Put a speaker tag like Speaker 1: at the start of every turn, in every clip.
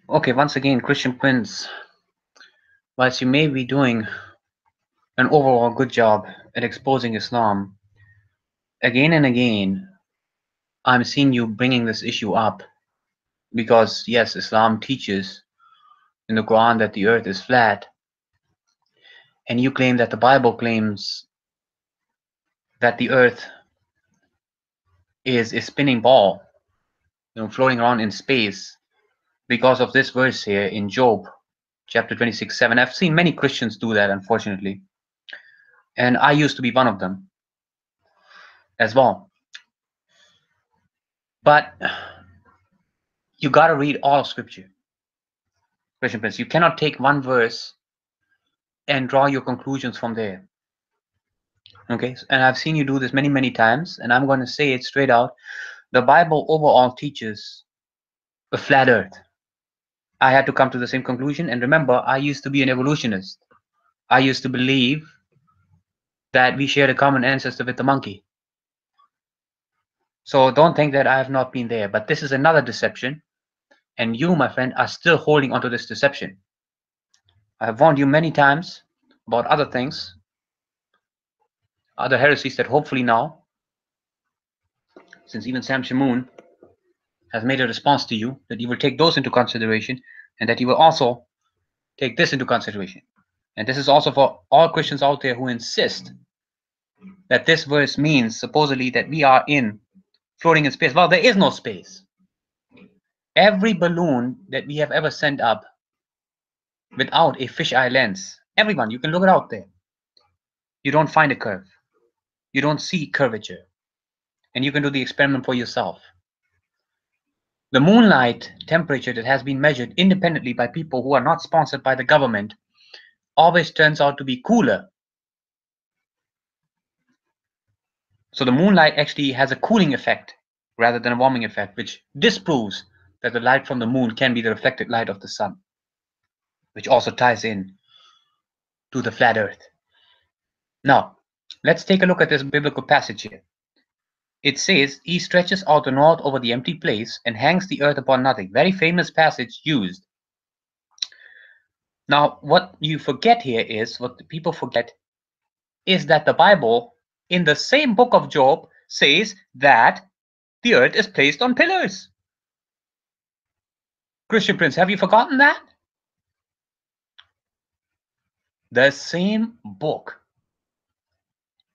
Speaker 1: Okay, once again, Christian Prince, whilst you may be doing an overall good job at exposing Islam, again and again, I'm seeing you bringing this issue up because, yes, Islam teaches in the Quran that the earth is flat, and you claim that the Bible claims that the earth is a spinning ball, floating around in space because of this verse here in Job chapter 26:7. I've seen many Christians do that, unfortunately, and I used to be one of them as well. But you got to read all of Scripture, Christian Prince. You cannot take one verse and draw your conclusions from there. Okay, and I've seen you do this many, many times, and I'm going to say it straight out. The Bible overall teaches a flat earth. I had to come to the same conclusion, and remember, I used to be an evolutionist. I used to believe that we shared a common ancestor with the monkey. So don't think that I have not been there, but this is another deception, and you, my friend, are still holding onto this deception. I have warned you many times about other things, other heresies that hopefully now, since even Sam Shamoon has made a response to you, that you will take those into consideration, and that you will also take this into consideration. And this is also for all Christians out there who insist that this verse means supposedly that we are floating in space. Well, there is no space. Every balloon that we have ever sent up without a fisheye lens, everyone, you can look it out there. You don't find a curve. You don't see curvature. And you can do the experiment for yourself. The moonlight temperature that has been measured independently by people who are not sponsored by the government always turns out to be cooler. So the moonlight actually has a cooling effect rather than a warming effect, which disproves that the light from the moon can be the reflected light of the sun, which also ties in to the flat earth. Now, let's take a look at this biblical passage here. It says, he stretches out the north over the empty place and hangs the earth upon nothing. Very famous passage used. Now, what you forget here is, what the people forget, is that the Bible, in the same book of Job, says that the earth is placed on pillars. Christian Prince, have you forgotten that? The same book.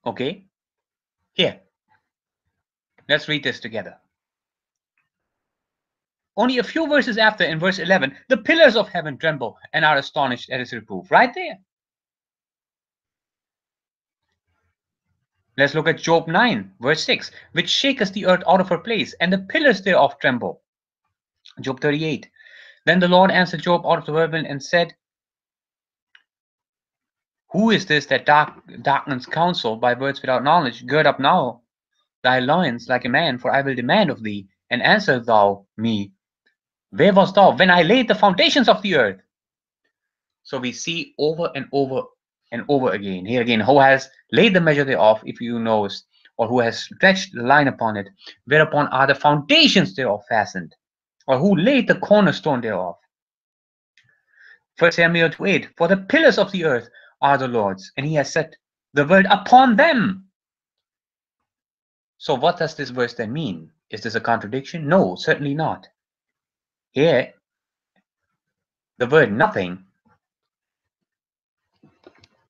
Speaker 1: Okay? Here, let's read this together. Only a few verses after, in verse 11, the pillars of heaven tremble and are astonished at his reproof. Right there. Let's look at Job 9, verse 6, which shaketh the earth out of her place, and the pillars thereof tremble. Job 38. Then the Lord answered Job out of the whirlwind and said, who is this that darkens counsel by words without knowledge? Gird up now thy loins like a man, for I will demand of thee, and answer thou me. Where wast thou when I laid the foundations of the earth? So we see over and over and over again, here again, who has laid the measure thereof, if you notice, or who has stretched the line upon it, whereupon are the foundations thereof fastened, or who laid the cornerstone thereof. 1 Samuel 2:8, for the pillars of the earth are the Lord's, and he has set the word upon them. So what does this verse then mean? Is this a contradiction? No, certainly not. Here, the word nothing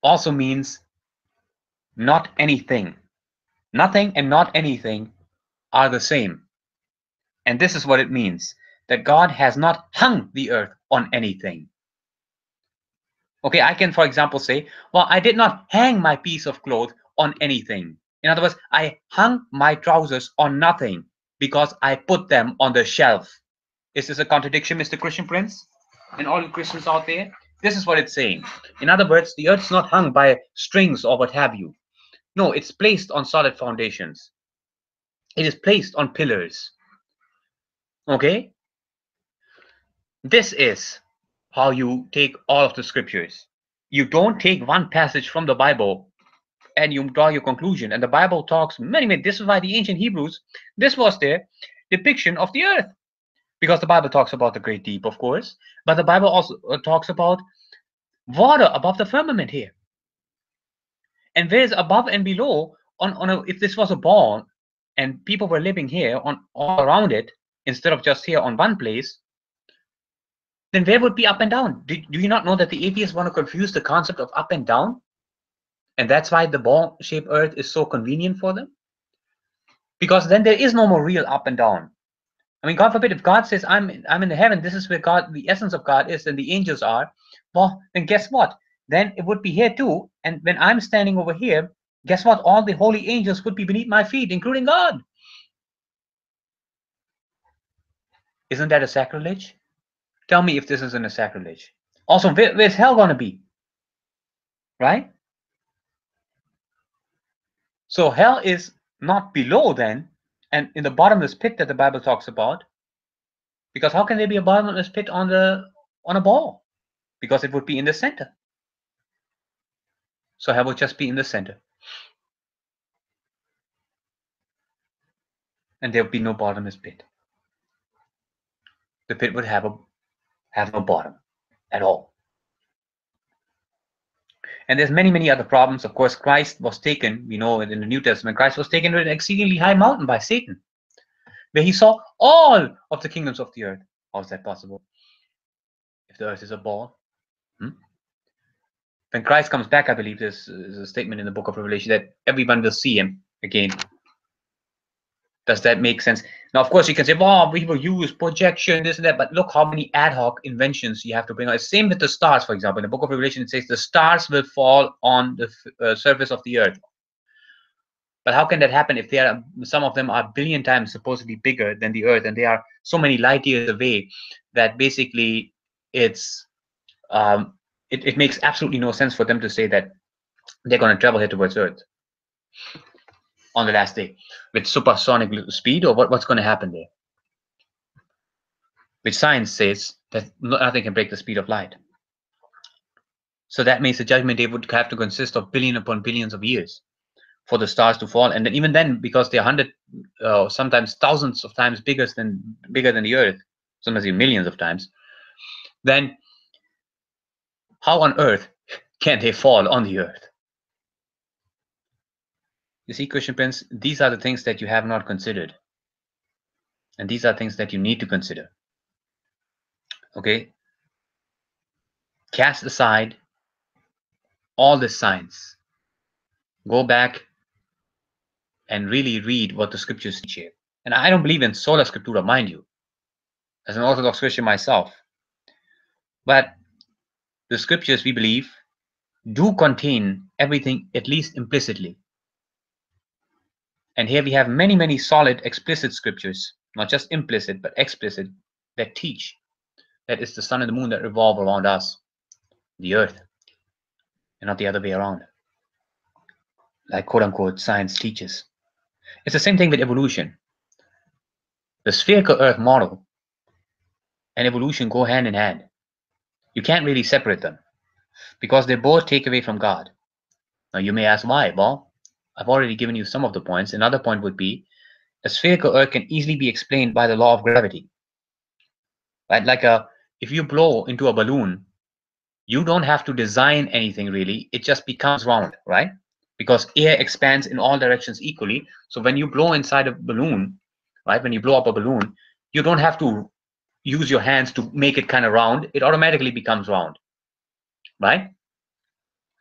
Speaker 1: also means not anything. Nothing and not anything are the same. And this is what it means, that God has not hung the earth on anything. Okay, I can, for example, say, well, I did not hang my piece of cloth on anything. In other words, I hung my trousers on nothing because I put them on the shelf. Is this a contradiction, Mr. Christian Prince? And all you Christians out there? This is what it's saying. In other words, the earth's not hung by strings or what have you. No, it's placed on solid foundations. It is placed on pillars. Okay? This is how you take all of the scriptures. You don't take one passage from the Bible and you draw your conclusion. And the Bible talks many. This is why the ancient Hebrews, this was their depiction of the earth. Because the Bible talks about the great deep, of course, but the Bible also talks about water above the firmament here. And where's above and below if this was a ball and people were living here on all around it instead of just here on one place, then where would be up and down? Do you not know that the atheists want to confuse the concept of up and down? And that's why the ball-shaped earth is so convenient for them? Because then there is no more real up and down. I mean, God forbid, if God says, I'm in the heaven, this is where God, the essence of God is, and the angels are, well, then guess what? Then it would be here too. And when I'm standing over here, guess what? All the holy angels would be beneath my feet, including God. Isn't that a sacrilege? Tell me if this isn't a sacrilege. Also, where's hell going to be? Right? So hell is not below then, and in the bottomless pit that the Bible talks about, because how can there be a bottomless pit on a ball? Because it would be in the center. So hell would just be in the center. And there would be no bottomless pit. The pit would have no bottom at all. And there's many other problems. Of course, Christ was taken, we know in the New Testament, Christ was taken to an exceedingly high mountain by Satan, where he saw all of the kingdoms of the earth. How is that possible? If the earth is a ball? When Christ comes back, I believe there's a statement in the book of Revelation that everyone will see him again. Does that make sense? Now, of course, you can say, well, we will use projection, this and that, but look how many ad hoc inventions you have to bring on. Same with the stars, for example. In the book of Revelation, it says the stars will fall on the surface of the earth. But how can that happen if some of them are a billion times supposedly bigger than the earth, and they are so many light years away that basically it makes absolutely no sense for them to say that they're going to travel here towards earth on the last day with supersonic speed, or what's going to happen there? Which science says that nothing can break the speed of light. So that means the judgment day would have to consist of billion upon billions of years for the stars to fall, and then even then, because they're sometimes thousands of times bigger than the earth, sometimes even millions of times, then how on earth can they fall on the earth? You see, Christian Prince, these are the things that you have not considered, and these are things that you need to consider. Okay, cast aside all this science, go back and really read what the scriptures teach here. And I don't believe in sola scriptura, mind you, as an Orthodox Christian myself, but the scriptures, we believe, do contain everything, at least implicitly. And here we have many solid explicit scriptures, not just implicit but explicit, that teach that it's the sun and the moon that revolve around us, the earth, and not the other way around, like quote-unquote science teaches. It's the same thing with evolution. The spherical earth model and evolution go hand in hand. You can't really separate them because they both take away from God. Now you may ask why. Well, I've already given you some of the points. Another point would be a spherical earth can easily be explained by the law of gravity. Right? Like if you blow into a balloon, you don't have to design anything really. It just becomes round, right? Because air expands in all directions equally. So when you blow inside a balloon, right, when you blow up a balloon, you don't have to use your hands to make it kind of round. It automatically becomes round, right?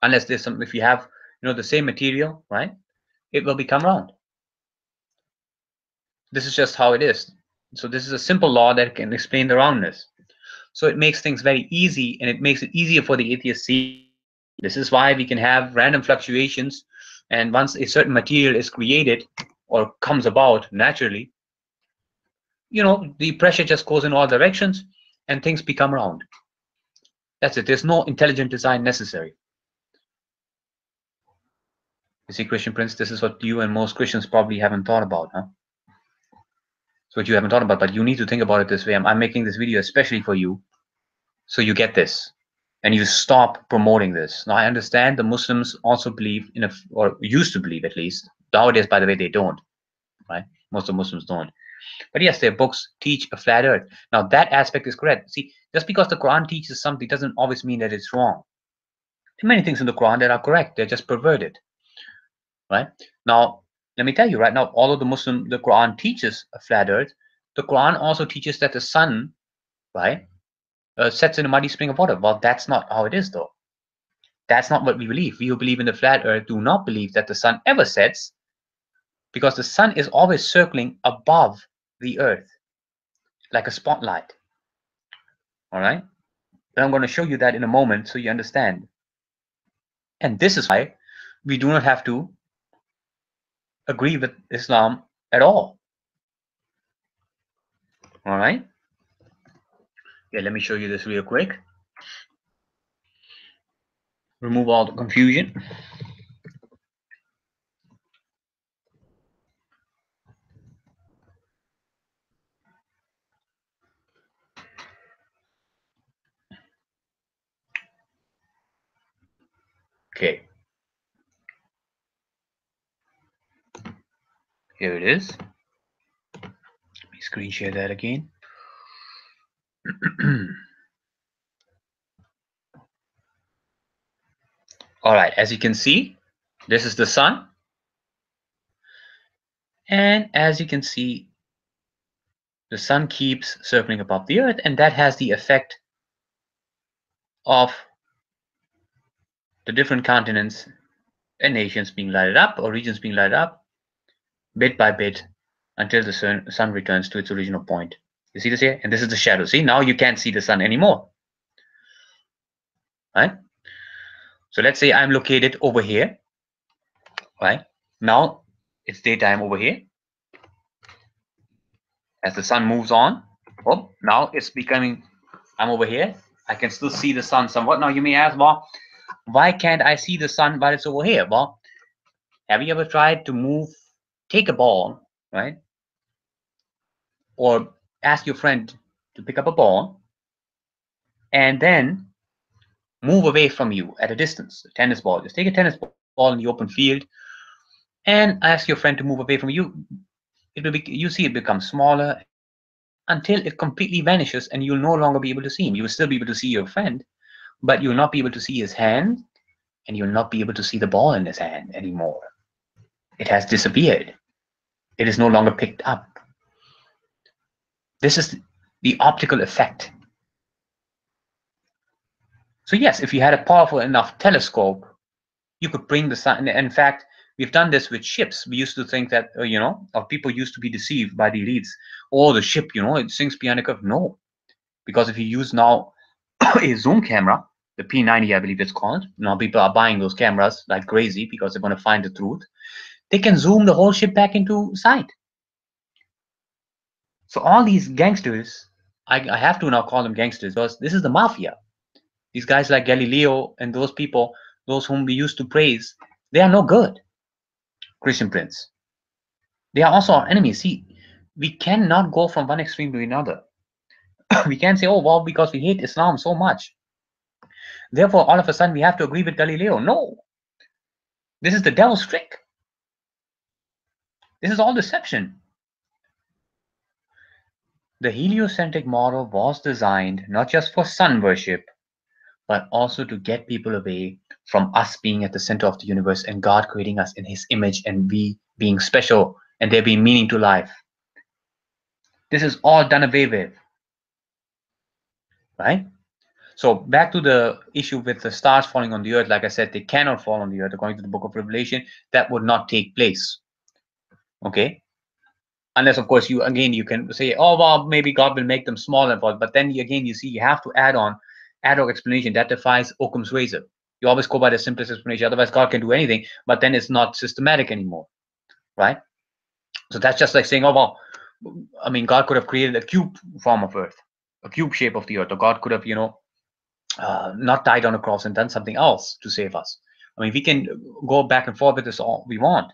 Speaker 1: Unless there's some, if you have, the same material, right, it will become round. This is just how it is. So this is a simple law that can explain the roundness. So it makes things very easy, and it makes it easier for the atheist to see. This is why we can have random fluctuations, and once a certain material is created or comes about naturally, the pressure just goes in all directions and things become round. That's it. There's no intelligent design necessary. You see, Christian Prince, this is what you and most Christians probably haven't thought about, huh? So what you haven't thought about, but you need to think about it this way. I'm making this video especially for you, so you get this and you stop promoting this. Now, I understand the Muslims also believe or used to believe, at least. Nowadays, by the way, they don't, right? Most of Muslims don't. But yes, their books teach a flat earth. Now that aspect is correct. See, just because the Quran teaches something doesn't always mean that it's wrong. There are many things in the Quran that are correct. They're just perverted. Right? Now, let me tell you right now, although the Quran teaches a flat earth, the Quran also teaches that the sun, right, sets in a muddy spring of water. Well, that's not how it is, though. That's not what we believe. We who believe in the flat earth do not believe that the sun ever sets, because the sun is always circling above the earth like a spotlight. All right? And I'm going to show you that in a moment so you understand. And this is why we do not have to agree with Islam at all. All right? Yeah, let me show you this real quick. Remove all the confusion. Okay. Here it is. Let me screen share that again. All right, as you can see, this is the sun. And as you can see, the sun keeps circling above the earth, and that has the effect of the different continents and nations being lighted up, or regions being lighted up, bit by bit, until the sun returns to its original point. You see this here? And this is the shadow. See, now you can't see the sun anymore. Right? So let's say I'm located over here. Right? Now it's daytime over here. As the sun moves on, oh, now it's becoming, I'm over here. I can still see the sun somewhat. Now you may ask, well, why can't I see the sun while it's over here? Well, have you ever tried to take a ball, right? Or ask your friend to pick up a ball and then move away from you at a distance, a tennis ball. Just take a tennis ball in the open field and ask your friend to move away from you. You see it become smaller until it completely vanishes and you'll no longer be able to see him. You will still be able to see your friend, but you'll not be able to see his hand, and you'll not be able to see the ball in his hand anymore. It has disappeared. It is no longer picked up. This is the optical effect. So yes, if you had a powerful enough telescope, you could bring the sun. In fact, we've done this with ships. We used to think that, or people used to be deceived by the elites. Oh, the ship, it sinks behind a curve. No, because if you use now a zoom camera, the P90, I believe it's called. Now people are buying those cameras like crazy because they want to find the truth. They can zoom the whole ship back into sight. So all these gangsters, I have to now call them gangsters because this is the mafia. These guys like Galileo and those people, those whom we used to praise, they are no good. Christian Prince. They are also our enemies. See, we cannot go from one extreme to another. We can't say, oh, well, because we hate Islam so much, therefore, all of a sudden, we have to agree with Galileo. No. This is the devil's trick. This is all deception. The heliocentric model was designed not just for sun worship, but also to get people away from us being at the center of the universe and God creating us in his image and we being special and there being meaning to life. This is all done away with. Right? So back to the issue with the stars falling on the earth, like I said, they cannot fall on the earth according to the book of Revelation. That would not take place. Okay? Unless, of course, you can say, oh, well, maybe God will make them small and fall. But then again, you have to add on ad hoc explanation that defies Occam's razor. You always go by the simplest explanation. Otherwise, God can do anything, but then it's not systematic anymore, right? So that's just like saying, oh, well, I mean, God could have created a cube form of earth, a cube shape of the earth, or God could have, not died on a cross and done something else to save us. I mean, we can go back and forth with this all we want,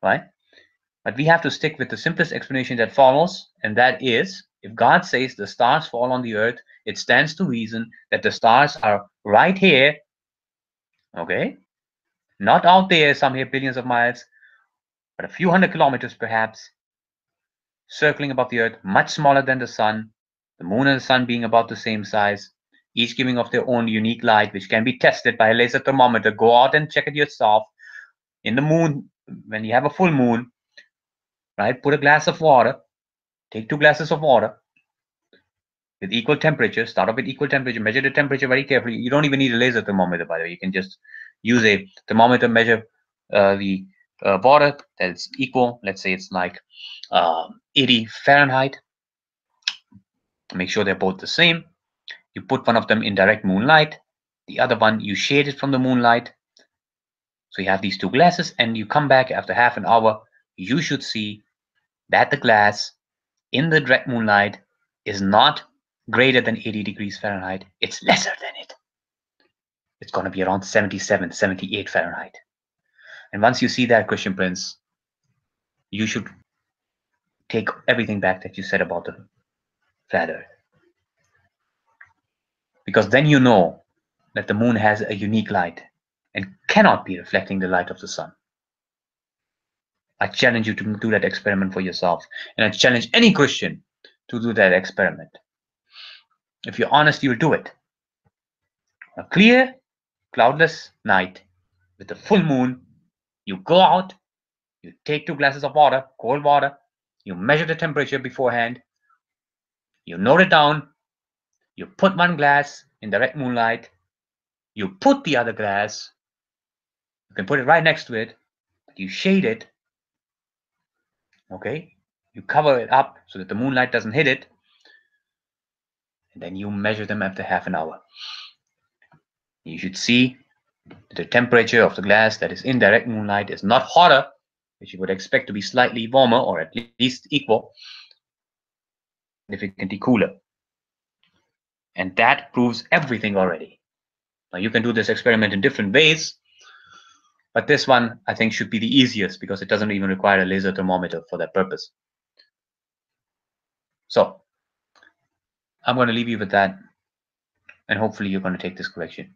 Speaker 1: right? But we have to stick with the simplest explanation that follows, and that is, if God says the stars fall on the earth, it stands to reason that the stars are right here, okay? Not out there, some here billions of miles, but a few hundred kilometers perhaps, circling above the Earth, much smaller than the Sun, the Moon and the Sun being about the same size, each giving off their own unique light, which can be tested by a laser thermometer. Go out and check it yourself. In the moon, when you have a full moon, right, put a glass of water, take 2 glasses of water with equal temperature, start off with equal temperature, measure the temperature very carefully. You don't even need a laser thermometer, by the way. You can just use a thermometer, measure the water that's equal. Let's say it's like 80 Fahrenheit. Make sure they're both the same. You put one of them in direct moonlight, the other one you shade it from the moonlight. So you have these 2 glasses, and you come back after half an hour. You should see that the glass in the direct moonlight is not greater than 80 degrees Fahrenheit. It's lesser than it. It's going to be around 77, 78 Fahrenheit. And once you see that, Christian Prince, you should take everything back that you said about the flat Earth. Because then you know that the moon has a unique light and cannot be reflecting the light of the sun. I challenge you to do that experiment for yourself. And I challenge any Christian to do that experiment. If you're honest, you'll do it. A clear, cloudless night with a full moon, you go out, you take 2 glasses of water, cold water, you measure the temperature beforehand, you note it down, you put 1 glass in direct moonlight, you put the other glass, you can put it right next to it, you shade it, okay? You cover it up so that the moonlight doesn't hit it, and then you measure them after half an hour. You should see that the temperature of the glass that is in direct moonlight is not hotter, which you would expect to be slightly warmer or at least equal, significantly cooler. And that proves everything already. Now you can do this experiment in different ways, but this one I think should be the easiest because it doesn't even require a laser thermometer for that purpose. So I'm going to leave you with that, and hopefully you're going to take this correction.